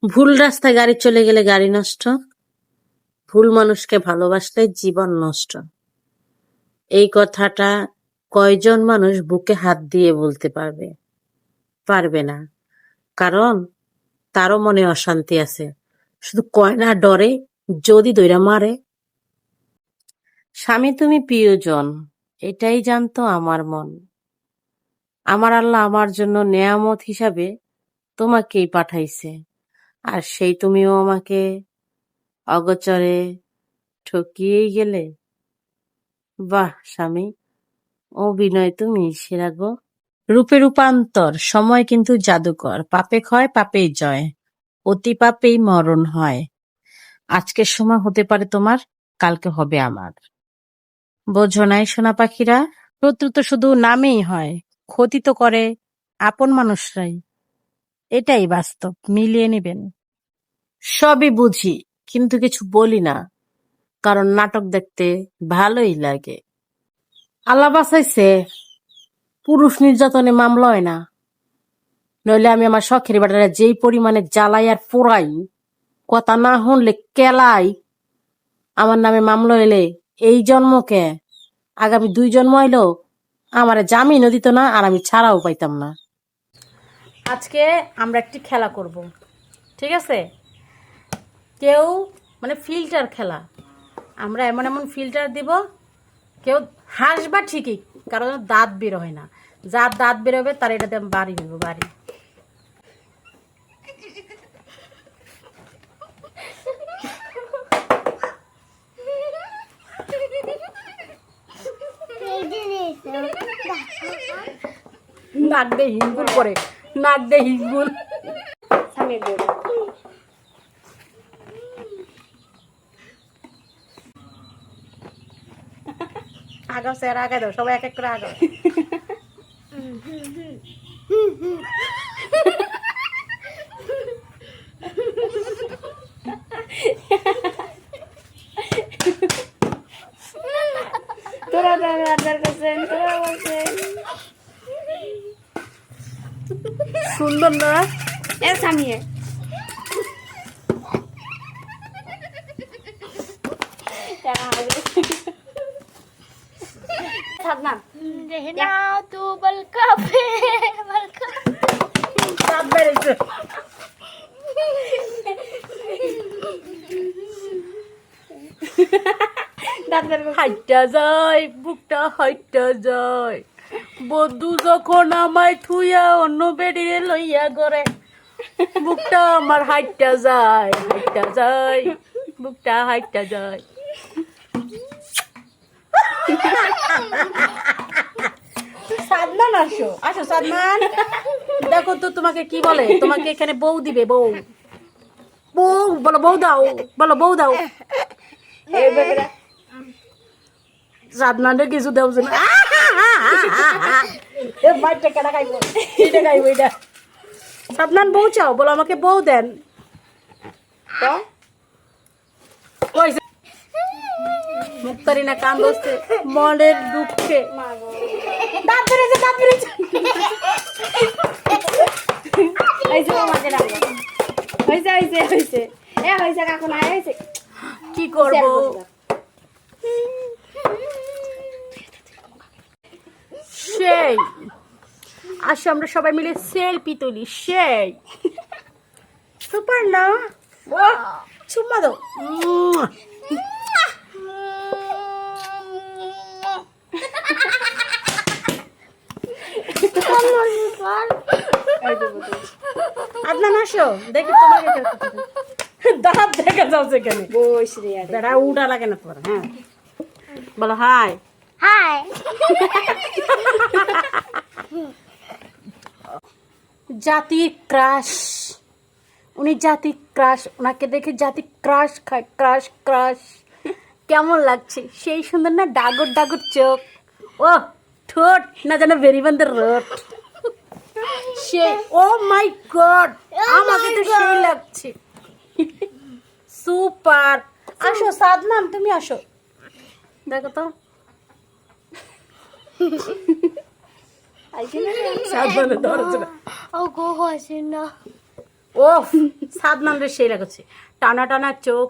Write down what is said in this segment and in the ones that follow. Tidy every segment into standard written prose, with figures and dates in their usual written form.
ভুল রাস্তায় গাড়ি চলে গেলে গাড়ি নষ্ট, ভুল মানুষকে ভালোবাসলে জীবন নষ্ট। এই কথাটা কয়জন মানুষ বুকে হাত দিয়ে বলতে পারবে? পারবে না, কারণ তারও মনে অশান্তি আছে। শুধু কয় না ডরে, যদি দইরা মারে। স্বামী তুমি প্রিয়জন, এটাই জানতো আমার মন। আমার আল্লাহ আমার জন্য নেয়ামত হিসাবে তোমাকেই পাঠাইছে, আর সেই তুমিও আমাকে অগোচরে ঠকিয়েই গেলে। বাহ স্বামী, অভিনয় তুমি সেরা গো। রূপে রূপান্তর, সময় কিন্তু জাদুকর। পাপে ক্ষয়, পাপেই জয়, অতি পাপেই মরণ হয়। আজকের সময় হতে পারে তোমার, কালকে হবে আমার। বোঝো নাই সোনা পাখিরা, শত্রু তো শুধু নামেই হয়, ক্ষতি তো করে আপন মানুষরাই। এটাই বাস্তব, মিলিয়ে নেবেন। সবই বুঝি, কিন্তু কিছু বলি না, কারণ নাটক দেখতে ভালোই লাগে। আল্লাহ বাঁচাইছে, পুরুষ নির্যাতনে মামলা হয় না, নইলে আমি আমার শখের বেটারা যেই পরিমাণে জ্বালাই আর পোড়াই, কথা না শুনলে কেলাই। আমার নামে মামলা হইলে এই জন্মকে আগামী 2 জন্ম হইলেও আমার জামিনও দিত না, আর আমি ছাড়াও পাইতাম না। আজকে আমরা একটি খেলা করব, ঠিক আছে? কেউ মানে ফিল্টার খেলা, আমরা এমন এমন ফিল্টার দিব, কেউ হাসবা ঠিকই, কারণ দাঁত বের হয় না। যার দাঁত বেরোবে তার এটাতে আমি বাড়ি দেবো, বাড়ি। নাক দিয়ে হিঙ্গুল করে, নাক দিয়ে হিঙ্গুল। আগাও স্যার, আগায় দাও, সবাই এক এক করে আগাও। তোরা আদার করছেন, তোরা বলছেন সুন্দর না? এ সামিয়ে সাদনা রেহনা তু বলকা পে বলকা দাঁত বেরিয়েছে। দাদার হাইটা যায়, বুকটা হাইটা যায়, বন্ধু যখন আমায় থুইয়া অন্য বেডিরে লইয়া গড়ে, বুকটা আমার হাইটা যায়, হাইটা যায়, বুকটা হাইটা যায়। সাদমান আসো, আসো সাদমান, দেখো তো তোমাকে কি বলে, তোমাকে এখানে বউ দিবে, বউ। বউ বলো, বউ দাও, বলো বউ দাও। এই বেবরা সাদমানের কিছু দেও না। বাইকটা কেনা খাইবো, এটা খাইবো, এটা। সাদমান বউ চাও, বলো আমাকে বউ দেন। মুক্তারি না কান দোস্তে মনের দুঃখে। দাঁত বেড়েছে, দাঁত বেড়েছে। আইছে আমাকে না হইছে হইছে হইছে এ হইছে কাকু না হইছে কি করবো? সেই আসো আমরা সবাই মিলে সেলফি তুলি, সেই সুপার না? চুম্মা দাও। আদনান আসো, দেখি তোমাকে দাঁত দেখা যাও সেখানে। বস রে আরে বেড়া উড়া লাগে না তোমার। হ্যাঁ বলো হাই। হাই জাতির ক্রাশ, উনি জাতির ক্রাশ, ওনাকে দেখে জাতি ক্রাশ খায়, ক্রাশ ক্রাশ। কেমন লাগছে? সেই সুন্দর না, ডাগর ডাগর চোখ, ও ঠোঁট না যেন বেরিবান্ধের রোড। সে ও মাই গড, আমাকে তো সেই লাগছে। সুপার। আসো সাদমান, তুমি আসো, দেখো তো। আইছে না সাদমানের ধরছে না। ও গো হইছে না ও সাদনান রে সেই লাগাচ্ছে, টানা টানা চোখ,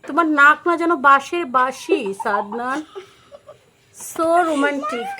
তোমার নাক না যেন বাঁশের বাঁশি সাদনান, সো রোমান্টিক।